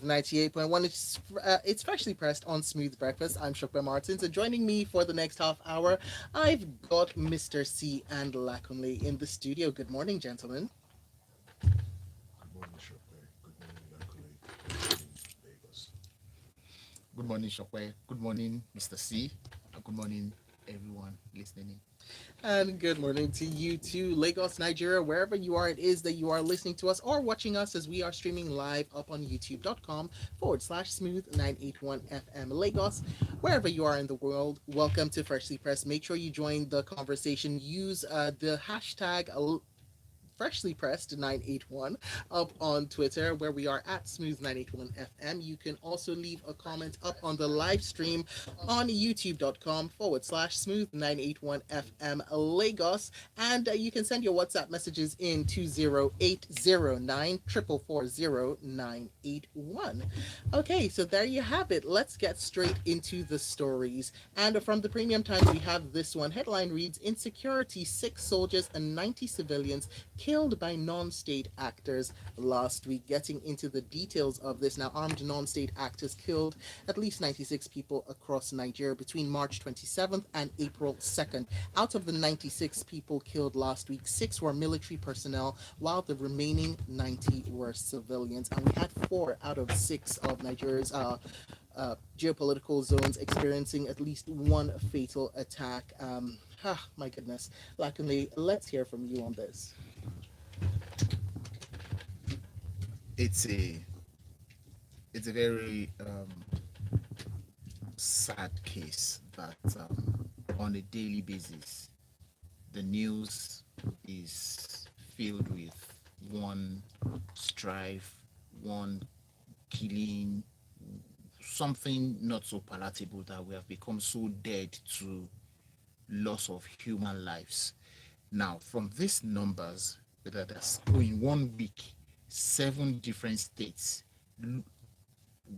98.1. It's freshly pressed on Smooth Breakfast. I'm Shukra Martins, and joining me for the next half hour, I've got Mr. C and Lakunle in the studio. Good morning, gentlemen. Good morning, Shopway. Good morning, Lakule. Good morning, Lagos. Good morning, Shokwe. Good morning, Mr. C. And good morning, everyone listening in. And good morning to you too, Lagos, Nigeria, wherever you are, it is that you are listening to us or watching us as we are streaming live up on youtube.com/, smooth 981 FM Lagos. Wherever you are in the world, welcome to Freshly Pressed. Make sure you join the conversation. Use the hashtag freshly pressed 981 up on Twitter, where we are at smooth981fm. You can also leave a comment up on the live stream on youtube.com/, smooth981fm Lagos. And you can send your WhatsApp messages in 20809 440 Okay, so there you have it. Let's get straight into the stories. And from the Premium Times, we have this one. Headline reads: Insecurity, 6 soldiers and 90 civilians killed by non-state actors last week. Getting into the details of this now, armed non-state actors killed at least 96 people across Nigeria between March 27th and April 2nd. Out of the 96 people killed last week, 6 were military personnel, while the remaining 90 were civilians. And we had 4 out of 6 of Nigeria's geopolitical zones experiencing at least one fatal attack. My goodness. Lakunle, let's hear from you on this. It's a it's a very sad case that on a daily basis the news is filled with one strife, one killing, something not so palatable that we have become so dead to loss of human lives. Now, from these numbers, that that's in 1 week, 7 different states,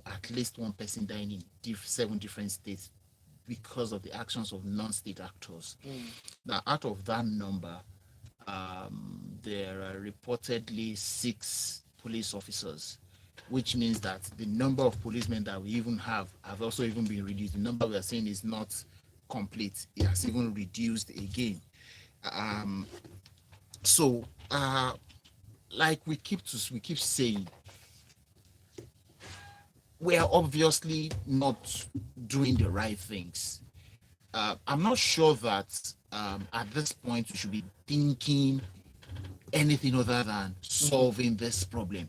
at least one person dying in 7 different states because of the actions of non-state actors. Now, out of that number, there are reportedly 6 police officers, which means that the number of policemen that we even have also even been reduced. The number we are saying is not complete; it has even reduced again. Um, so, like we keep saying, we are obviously not doing the right things. I'm not sure that at this point we should be thinking anything other than solving this problem.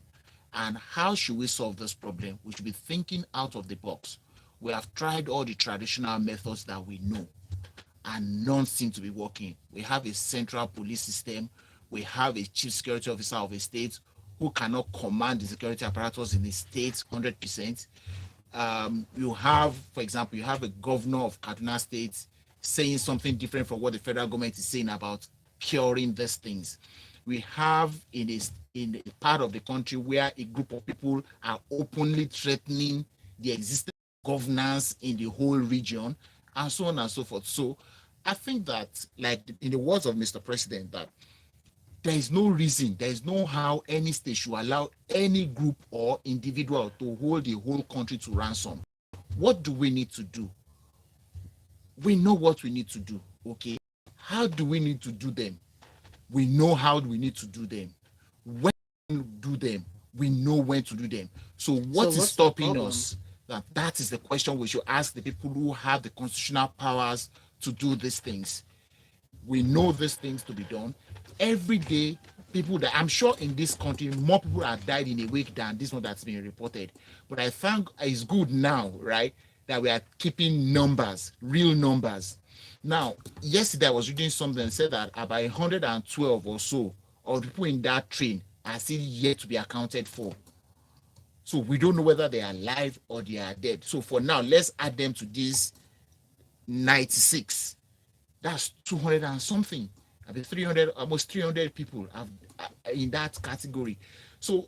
And how should we solve this problem? We should be thinking out of the box. We have tried all the traditional methods that we know, and none seem to be working. We have a central police system. We have a chief security officer of a state who cannot command the security apparatus in the state 100%. You have, for example, you have a governor of Kaduna State saying something different from what the federal government is saying about curing these things. We have in a part of the country where a group of people are openly threatening the existence of governance in the whole region, and so on and so forth. So I think that, like in the words of Mr. President, that there is no reason, there is no how any state should allow any group or individual to hold the whole country to ransom. What do we need to do? We know what we need to do, okay? How do we need to do them? We know how we need to do them. When we do them, we know when to do them. So what is what's the stopping problem? us? That is the question we should ask the people who have the constitutional powers to do these things. We know these things to be done. Every day, people that I'm sure in this country, more people have died in a week than this one that's been reported. But I think it's good now, right, that we are keeping numbers, real numbers. Now, yesterday I was reading something and said that about 112 or so of people in that train are still yet to be accounted for. So we don't know whether they are alive or they are dead. So for now, let's add them to this 96. That's 200 and something. I mean, 300, almost 300 people have in that category. So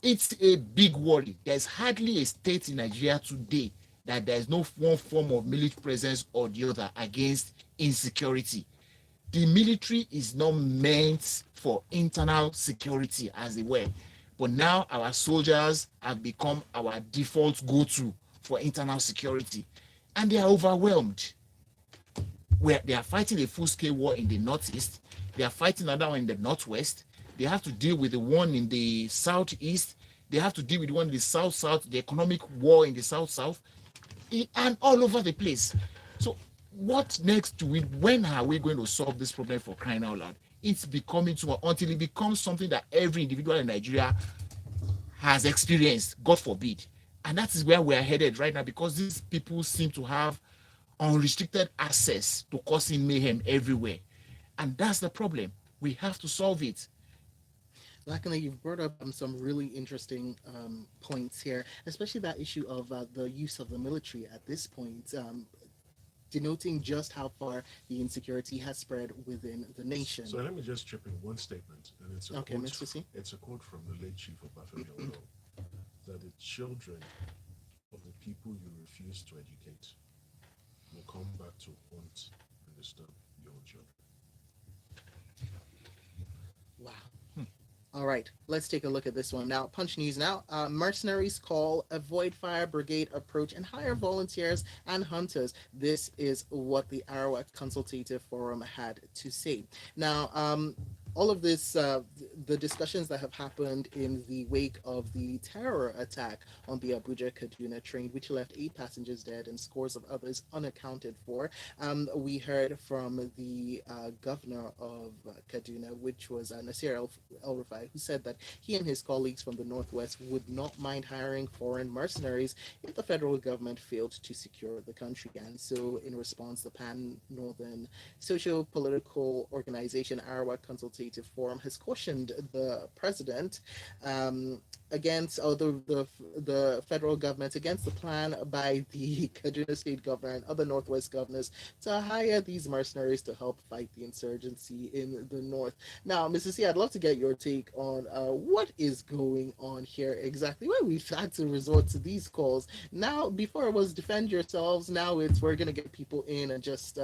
it's a big worry. There's hardly a state in Nigeria today that there's no one form of military presence or the other against insecurity. The military is not meant for internal security, as it were. But now our soldiers have become our default go-to for internal security, and they are overwhelmed. Where they are fighting a full-scale war in the northeast, they are fighting another one in the northwest. They have to deal with the one in the southeast. They have to deal with the one in the south-south, the economic war in the south-south, and all over the place. So what next do we? When are we going to solve this problem, for crying out loud? It's becoming too much until it becomes something that every individual in Nigeria has experienced, God forbid. And that is where we are headed right now, because these people seem to have unrestricted access to causing mayhem everywhere. And that's the problem. We have to solve it. Luckily, you've brought up some really interesting points here, especially that issue of the use of the military at this point, denoting just how far the insecurity has spread within the nation. So let me just chip in one statement, and it's a Okay, quote. Mr. C. It's a quote from the late chief of Bafemi that the children of the people you refuse to educate will come back to haunt and disturb your own children. Wow. All right, let's take a look at this one now. Punch News now. Mercenaries call, avoid fire brigade approach, and hire volunteers and hunters. This is what the Arawak Consultative Forum had to say. Now, all of this, the discussions that have happened in the wake of the terror attack on the Abuja Kaduna train, which left 8 passengers dead and scores of others unaccounted for. We heard from the governor of Kaduna, which was Nasir El Rufai, who said that he and his colleagues from the Northwest would not mind hiring foreign mercenaries if the federal government failed to secure the country. And so, in response, the Pan Northern Socio Political Organization, Arawak Consultative Forum, has cautioned the president against, or the federal government against the plan by the Kaduna state governor and other Northwest governors to hire these mercenaries to help fight the insurgency in the north. Now, Mrs. C, I'd love to get your take on what is going on here exactly. Why we've had to resort to these calls now. Before it was defend yourselves. Now it's we're gonna get people in and just.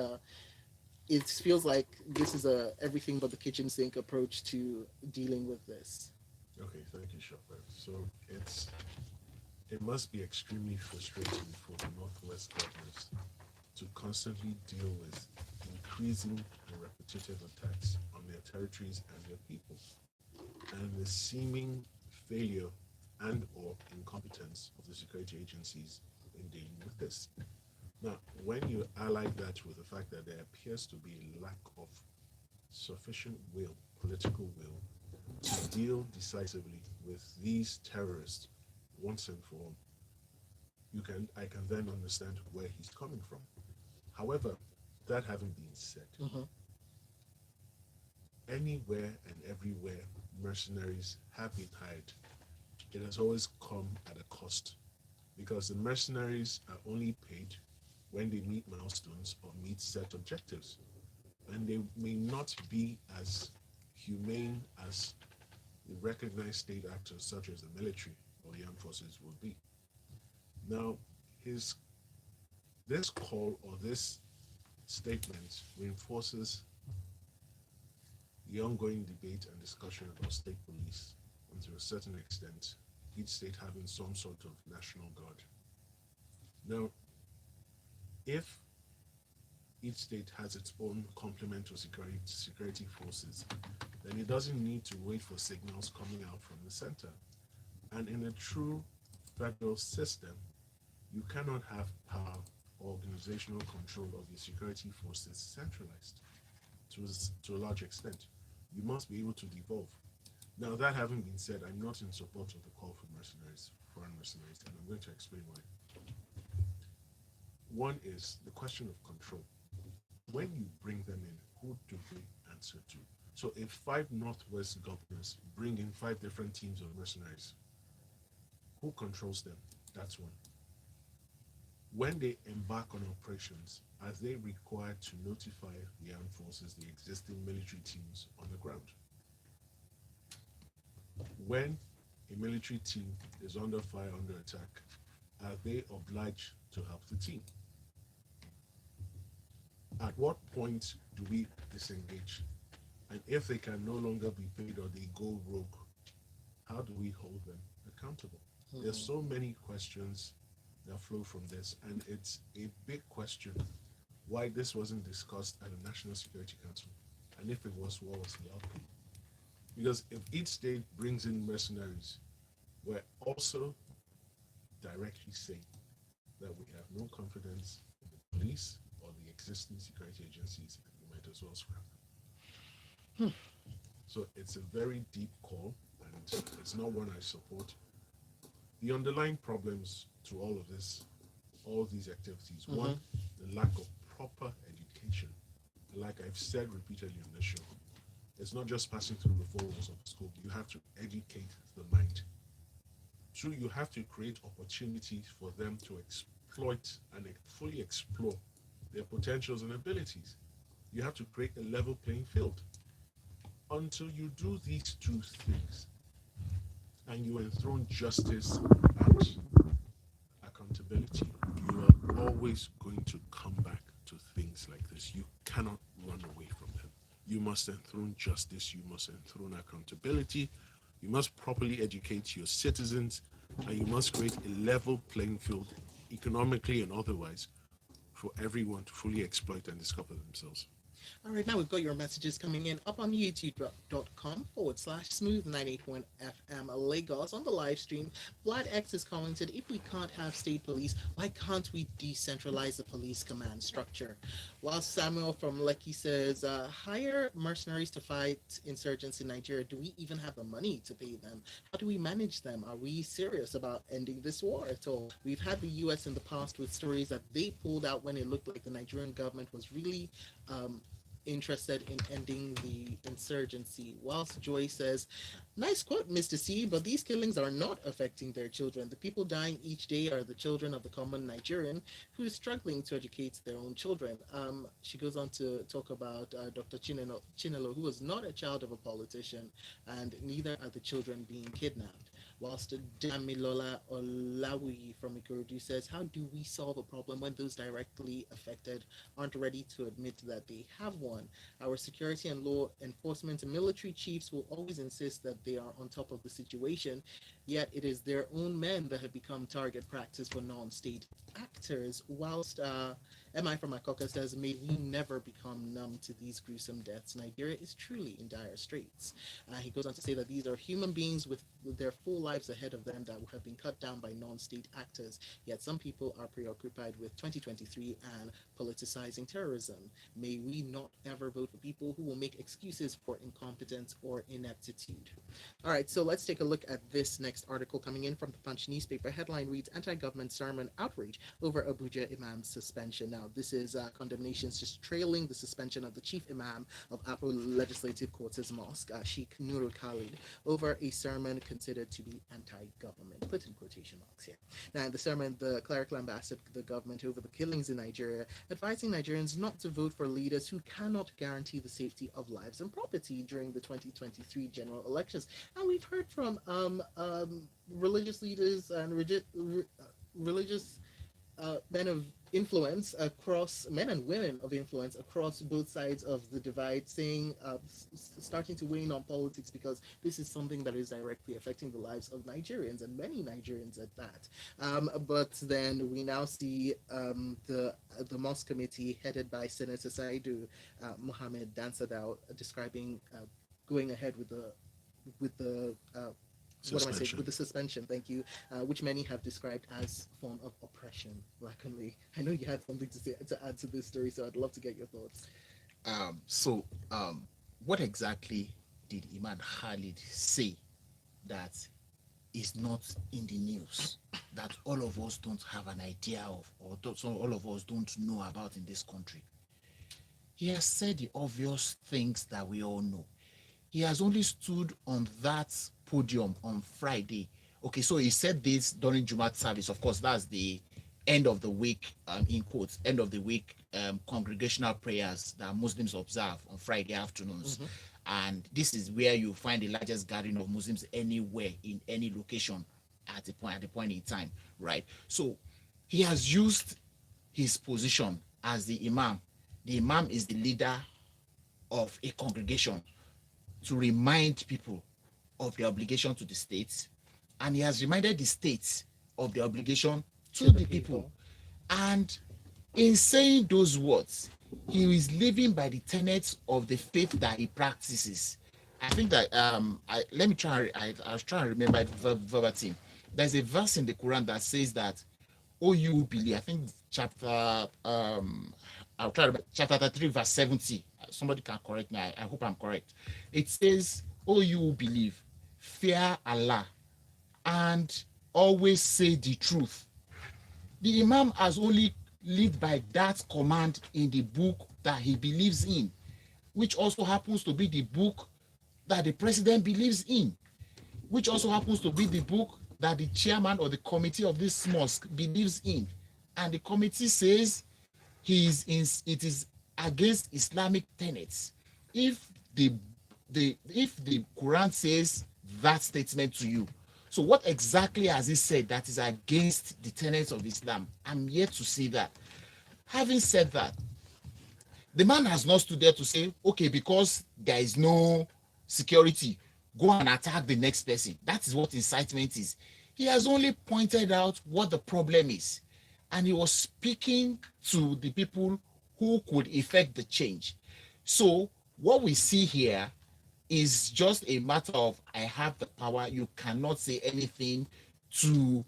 It feels like this is a everything but the kitchen sink approach to dealing with this. Okay, thank you, Shopper. So it must be extremely frustrating for the Northwest governors to constantly deal with increasing and repetitive attacks on their territories and their people, and the seeming failure and or incompetence of the security agencies in dealing with this. Now, when you ally that with the fact that there appears to be a lack of sufficient will, political will, to deal decisively with these terrorists once and for all, I can then understand where he's coming from. However, that having been said, Mhm. anywhere and everywhere mercenaries have been hired, it has always come at a cost, because the mercenaries are only paid when they meet milestones or meet set objectives, and they may not be as humane as the recognized state actors such as the military or the armed forces would be. Now, his this call or this statement reinforces the ongoing debate and discussion about state police, and to a certain extent, each state having some sort of national guard. Now, if each state has its own complement of security forces, then it doesn't need to wait for signals coming out from the center. And in a true federal system, you cannot have power or organizational control of your security forces centralized to a large extent. You must be able to devolve. Now, that having been said, I'm not in support of the call for mercenaries, foreign mercenaries, and I'm going to explain why. One is the question of control. When you bring them in, who do they answer to? So if 5 Northwest governors bring in 5 different teams of mercenaries, who controls them? That's one. When they embark on operations, are they required to notify the armed forces, the existing military teams on the ground? When a military team is under fire, under attack, are they obliged to help the team? At what point do we disengage? And if they can no longer be paid or they go rogue, how do we hold them accountable? There's Mhm. so many questions that flow from this, and it's a big question why this wasn't discussed at the National Security Council. And if it was, what was the outcome? Because if each state brings in mercenaries, we're also directly saying that we have no confidence in the police or the existing security agencies, and we might as well scrap them. So it's a very deep call, and it's not one I support. The underlying problems to all of this, all these activities, one, Mhm. the lack of proper education. Like I've said repeatedly on this show, it's not just passing through the four walls of the school. You have to educate the mind. Two, you have to create opportunities for them to exploit and fully explore their potentials and abilities. You have to create a level playing field. Until you do these two things and you enthrone justice and accountability, you are always going to come back to things like this. You cannot run away from them. You must enthrone justice, you must enthrone accountability, you must properly educate your citizens, and you must create a level playing field, economically and otherwise, for everyone to fully exploit and discover themselves. All right, now we've got your messages coming in up on youtube.com/smooth 981 FM Lagos on the live stream. Vlad X is commented, if we can't have state police, why can't we decentralize the police command structure? While Samuel from Lekki says, hire mercenaries to fight insurgents in Nigeria. Do we even have the money to pay them? How do we manage them? Are we serious about ending this war at all? We've had the US in the past with stories that they pulled out when it looked like the Nigerian government was really interested in ending the insurgency. Whilst Joy says, nice quote, Mr. C, but these killings are not affecting their children. The people dying each day are the children of the common Nigerian who is struggling to educate their own children. She goes on to talk about Dr. Chinelo, who was not a child of a politician, and neither are the children being kidnapped. Whilst Damilola Olawi from Ikorodu says, how do we solve a problem when those directly affected aren't ready to admit that they have one? Our security and law enforcement and military chiefs will always insist that they are on top of the situation, yet it is their own men that have become target practice for non-state actors. Whilst MI from Makoka says, may we never become numb to these gruesome deaths. Nigeria is truly in dire straits. He goes on to say that these are human beings with their full lives ahead of them that have been cut down by non-state actors, yet some people are preoccupied with 2023 and politicizing terrorism. May we not ever vote for people who will make excuses for incompetence or ineptitude. All right, so let's take a look at this next article coming in from the Punch newspaper. Headline reads, anti-government sermon outrage over Abuja Imam's suspension. Now, this is condemnations just trailing the suspension of the chief imam of Apple Legislative Quarters Mosque, Sheikh Nurul Khalid, over a sermon considered to be anti-government, put in quotation marks here. Now, in the sermon, the clerical ambassador to the government over the killings in Nigeria, advising Nigerians not to vote for leaders who cannot guarantee the safety of lives and property during the 2023 general elections. And we've heard from religious leaders and religious men of influence across men and women of influence across both sides of the divide, saying starting to weigh in on politics because this is something that is directly affecting the lives of Nigerians and many Nigerians at that. But then we now see the mosque committee headed by Senator Saidu Mohammed Dansadao describing going ahead with the what am I saying? With Suspension. the suspension, thank you, which many have described as form of oppression. Laconly, I know you had something to say to add to this story, so I'd love to get your thoughts. So, what exactly did Iman Khalid say that is not in the news, that all of us don't have an idea of, or so all of us don't know about in this country? He has said the obvious things that we all know. He has only stood on that podium on Friday. Okay, so he said this during Jumat service. Of course, that's the end of the week, in quotes, end of the week congregational prayers that Muslims observe on Friday afternoons. Mm-hmm. And this is where you find the largest gathering of Muslims anywhere in any location at a point in time, right? So he has used his position as the imam. The imam is the leader of a congregation to remind people of the obligation to the states, and he has reminded the states of the obligation To to the the people. people. And in saying those words, he is living by the tenets of the faith that he practices. I think that let me try. I was trying to remember it verbatim. There's a verse in the Quran that says that, "Oh, you who believe." I think chapter I'll try to remember, chapter 3, verse 70. Somebody can correct me. I hope I'm correct. It says, "Oh, you who believe, fear Allah and always say the truth." The Imam has only lived by that command in the book that he believes in, which also happens to be the book that the president believes in, which also happens to be the book that the chairman or the committee of this mosque believes in. And the committee says it is against Islamic tenets. If the Quran says that statement to you, so what exactly has he said that is against the tenets of Islam? I'm yet to see that. Having said that, the man has not stood there to say, okay, because there is no security, go and attack the next person. That is what incitement is. He has only pointed out what the problem is. And he was speaking to the people who could effect the change. So, what we see here is just a matter of I have the power. You cannot say anything to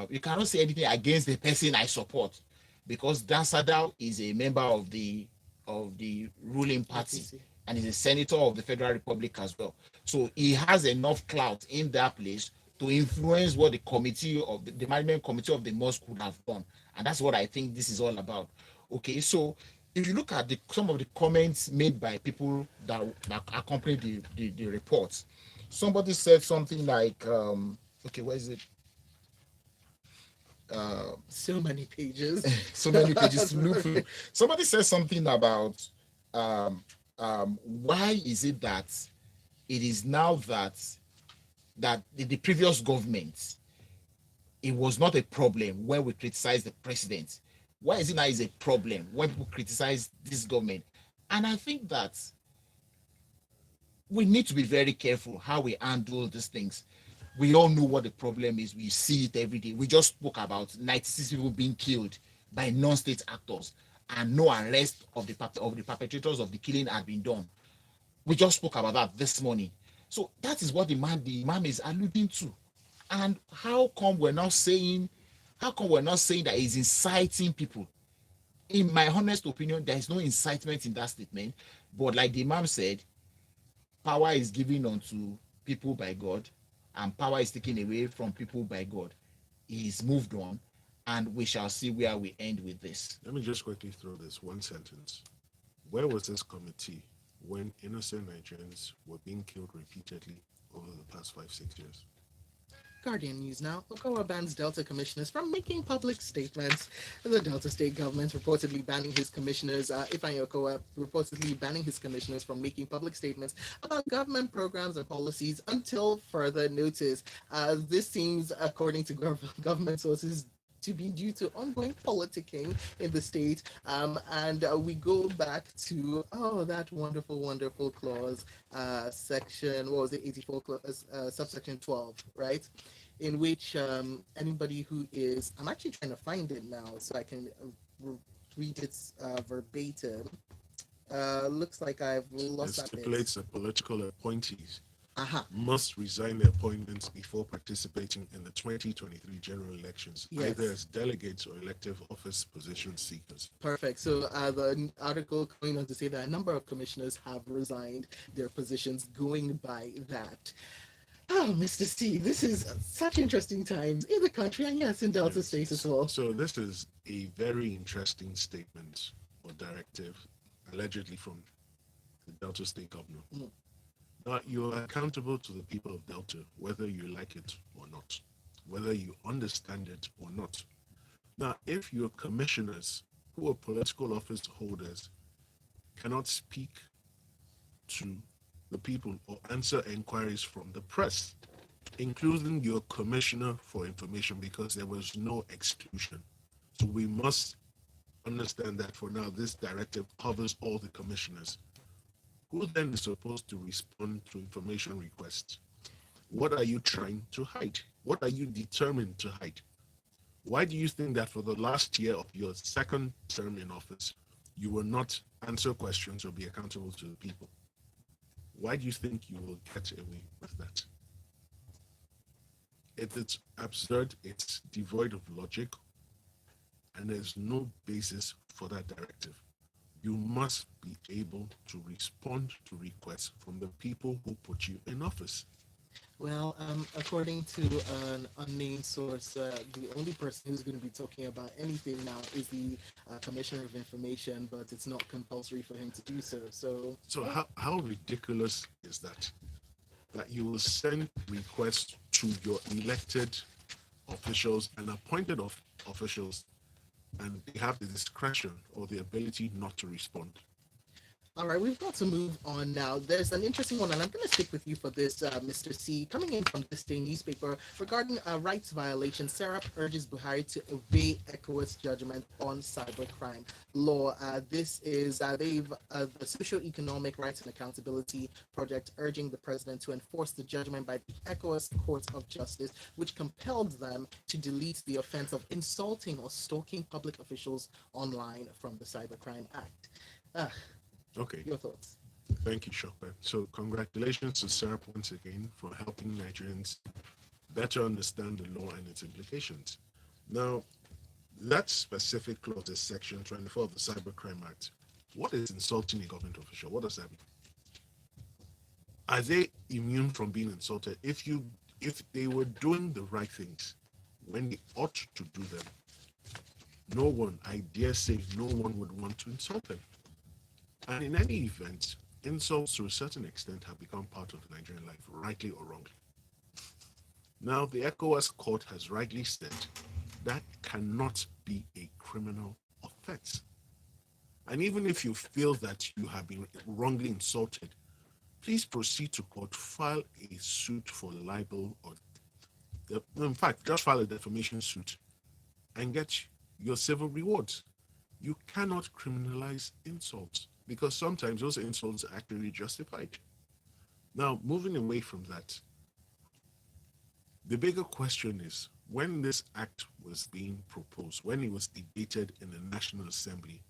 you cannot say anything against the person I support, because Dan Sadao is a member of the ruling party APC. and is a senator of the Federal Republic as well. So he has enough clout in that place to influence what the committee of the management committee of the mosque would have done, and that's what I think this is all about. Okay, so if you look at some of the comments made by people that accompanied the reports, somebody said something like, okay, where is it? So many pages. So many pages to look through. Somebody says something about why is it that it is now that the previous government, it was not a problem when we criticize the president. Why is it now is a problem when people criticize this government? And I think that we need to be very careful how we handle these things. We all know what the problem is. We see it every day. We just spoke about 96 people being killed by non-state actors, and no arrest of the perpetrators of the killing had been done. We just spoke about that this morning. So that is what the imam is alluding to. And how come we're not saying that he's inciting people? In my honest opinion, there is no incitement in that statement. But like the imam said, power is given unto people by God, and power is taken away from people by God. He is moved on, and we shall see where we end with this. Let me just quickly throw this one sentence. Where was this committee when innocent Nigerians were being killed repeatedly over the past 5, 6 years? Guardian News now. Okowa bans Delta commissioners from making public statements. The Delta state government reportedly banning his commissioners, Ifeanyi Okowa reportedly banning his commissioners from making public statements about government programs and policies until further notice. This seems, according to government sources, to be due to ongoing politicking in the state. And we go back to, oh, that wonderful, wonderful clause, section, what was it, 84, subsection 12, right? In which anybody who is, I'm actually trying to find it now so I can read it verbatim. Looks like I've It lost that bit. stipulates that political appointees Aha. must resign their appointments before participating in the 2023 general elections, Yes. either as delegates or elective office position seekers. Perfect. So the article going on to say that a number of commissioners have resigned their positions going by that. Oh, Mr. C, this is such interesting times in the country and yes, in Delta Yes. State as well. So this is a very interesting statement or directive, allegedly from the Delta State governor. Mm. Now, you're accountable to the people of Delta, whether you like it or not, whether you understand it or not. Now, if your commissioners, who are political office holders, cannot speak to the people or answer inquiries from the press, including your commissioner for information, because there was no exclusion. So we must understand that for now, this directive covers all the commissioners. Who then is supposed to respond to information requests? What are you trying to hide? What are you determined to hide? Why do you think that for the last year of your second term in office, you will not answer questions or be accountable to the people? Why do you think you will get away with that? It's absurd, it's devoid of logic, and there's no basis for that directive. You must be able to respond to requests from the people who put you in office. Well, according to an unnamed source, the only person who's going to be talking about anything now is the Commissioner of Information, but it's not compulsory for him to do so. So, So how ridiculous is that? That you will send requests to your elected officials and appointed officials, and they have the discretion or the ability not to respond. all right, we've got to move on now. There's an interesting one, and I'm going to stick with you for this, Mr. C. Coming in from this day newspaper regarding a rights violation, Serap urges Buhari to obey ECOWAS judgment on cybercrime law. This is the Social Economic Rights and Accountability Project urging the president to enforce the judgment by the ECOWAS Court of Justice, which compelled them to delete the offense of insulting or stalking public officials online from the Cybercrime Act. Uh, Okay, your thoughts? thank you, Chopin. So congratulations to SERP once again for helping Nigerians better understand the law and its implications. Now, that specific clause is Section 24 of the Cybercrime Act. What is insulting a government official? What does that mean? Are they immune from being insulted? If they were doing the right things when they ought to do them, no one, I dare say, no one would want to insult them. And in any event, insults to a certain extent have become part of Nigerian life, rightly or wrongly. Now, the ECOWAS court has rightly said that cannot be a criminal offense. And even if you feel that you have been wrongly insulted, please proceed to court, file a suit for libel, or in fact, just file a defamation suit and get your civil rewards. You cannot criminalize insults because sometimes those insults are actually justified. Now, moving away from that, the bigger question is when this act was being proposed, when it was debated in the National Assembly,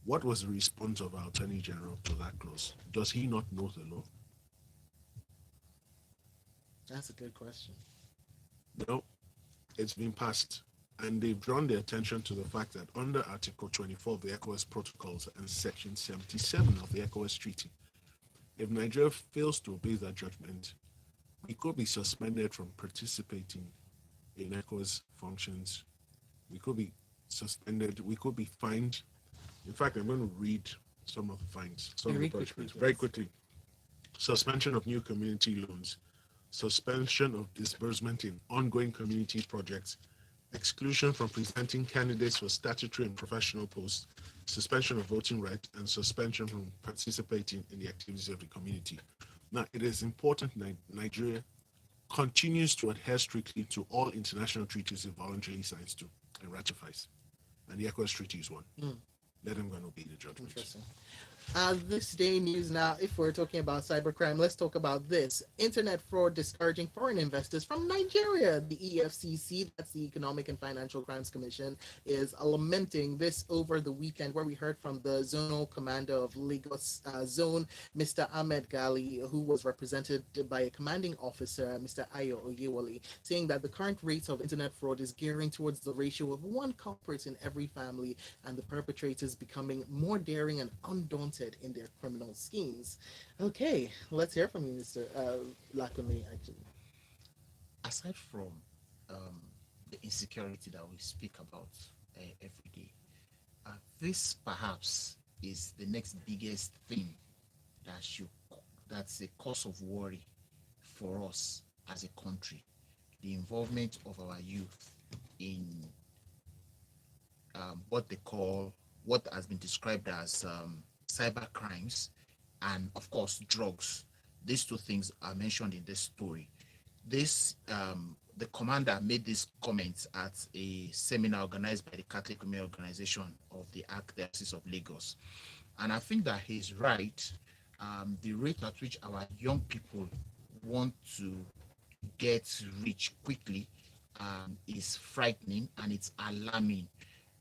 what was the response of our Attorney General to that clause? Does he not know the law? That's a good question. No, it's been passed. And they've drawn their attention to the fact that under Article 24 of the ECOWAS Protocols and Section 77 of the ECOWAS Treaty, if Nigeria fails to obey that judgment, we could be suspended from participating in ECOWAS functions. We could be suspended. We could be fined. In fact, I'm going to read some of the fines, some of the Very quickly, punishments, very please. quickly. Suspension of new community loans, suspension of disbursement in ongoing community projects, exclusion from presenting candidates for statutory and professional posts, suspension of voting rights, and suspension from participating in the activities of the community. Now, it is important that Nigeria continues to adhere strictly to all international treaties it voluntarily signs to and ratifies. And the ECOWAS Treaty is one. Mm, Let them go and obey the judgment. interesting. This day news now, if we're talking about cybercrime, let's talk about this. Internet fraud discouraging foreign investors from Nigeria. The EFCC, that's the Economic and Financial Crimes Commission, is lamenting this over the weekend, where we heard from the zonal commander of Lagos zone, Mr. Ahmed Gali, who was represented by a commanding officer, Mr. Ayo Oyewole, saying that the current rate of internet fraud is gearing towards the ratio of one culprit in every family, and the perpetrators becoming more daring and undaunted in their criminal schemes. Okay, let's hear from you, Mr. Lakunle, actually. Aside from um, the insecurity that we speak about every day, this perhaps is the next biggest thing that should that's a cause of worry for us as a country. The involvement of our youth in what they call what has been described as cyber crimes and of course drugs. These two things are mentioned in this story. This The commander made these comments at a seminar organized by the Catholic Women Organization of the Archdiocese of Lagos, and I think that he's right the rate at which our young people want to get rich quickly is frightening and it's alarming.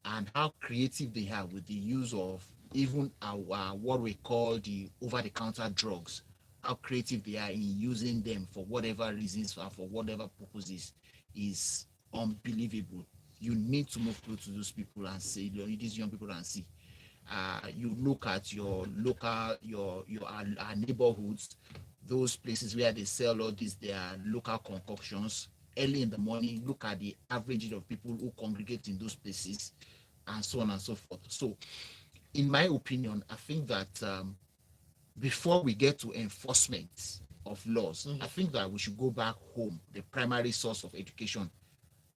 And how creative they are with the use of even our what we call the over-the-counter drugs. How creative they are in using them for whatever reasons and for whatever purposes is unbelievable. You need to move close to those people and say, these young people and see. You look at your local, your our neighborhoods, those places where they sell all these their local concoctions early in the morning. Look at the average of people who congregate in those places, and so on and so forth. So, in my opinion, I think that before we get to enforcement of laws, I think that we should go back home, the primary source of education,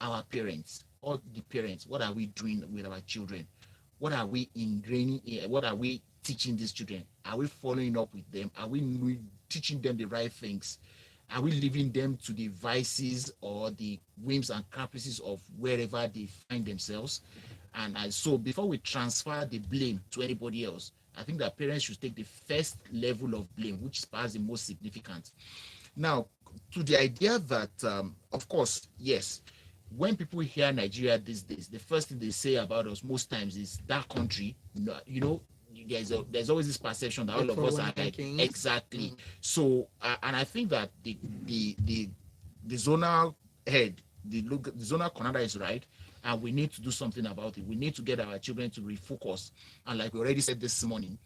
our parents, all the parents. What are we doing with our children? What are we ingraining? What are we teaching these children? Are we following up with them? Are we teaching them the right things? Are we leaving them to the vices or the whims and caprices of wherever they find themselves? And so before we transfer the blame to anybody else, I think that parents should take the first level of blame, which is perhaps the most significant. Now, to the idea that, of course, yes, when people hear Nigeria these days, the first thing they say about us most times is that country. There's always this perception that Like all of us are like kings. exactly. So, and I think that the zonal head, the zonal commander is right, and we need to do something about it. We need to get our children to refocus. And like we already said this morning,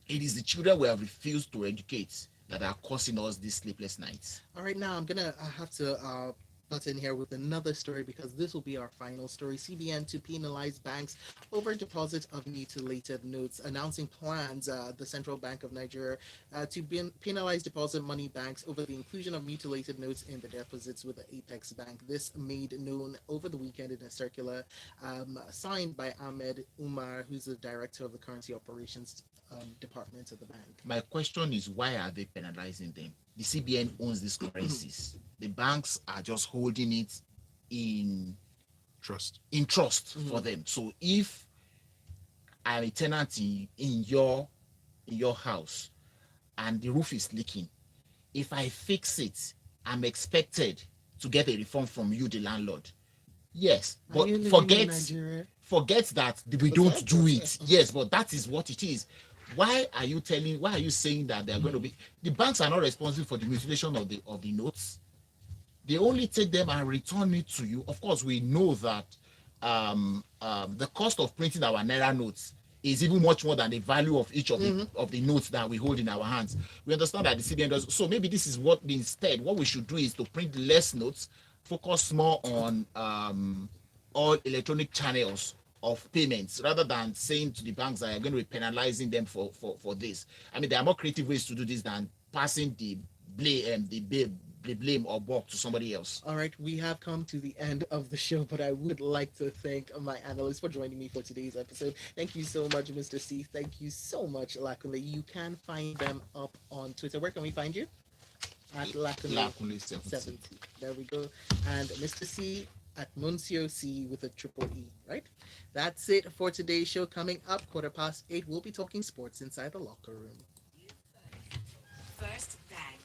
it is the children we have refused to educate that are causing us these sleepless nights. All right, now I have to butt in here with another story because this will be our final story. CBN to penalize banks over deposit of mutilated notes, announcing plans. The Central Bank of Nigeria to penalize deposit money banks over the inclusion of mutilated notes in the deposits with the Apex Bank. This made known over the weekend in a circular signed by Ahmed Umar, who's the director of the currency operations department of the bank. My question is, why are they penalizing them? The CBN owns these currencies. The banks are just holding it in Trust. trust for them. So if I'm a tenant in your house and the roof is leaking, if I fix it, I'm expected to get a refund from you, the landlord. Yes, Are but you living in forget Nigeria? that we don't do it. Yes, but that is what it is. Why are you saying that they're going to be the banks are not responsible for the mutilation of the notes? They only take them and return it to you. Of course, we know that the cost of printing our naira notes is even much more than the value of each of the notes that we hold in our hands. We understand that the CBN does. So maybe this is what instead what we should do is to print less notes, focus more on all electronic channels of payments rather than saying to the banks that you're going to be penalizing them for this. I mean, there are more creative ways to do this than passing the blame or work to somebody else. All right, we have come to the end of the show, but I would like to thank my analysts for joining me for today's episode. Thank you so much, Mr. C. Thank you so much, Lakunle. You can find them up on Twitter. Where can we find you? At Lakunle 70. There we go. And Mr. C at Nuncio C with a triple E, right? That's it for today's show. Coming up, 8:15, we'll be talking sports inside the locker room. First Bank.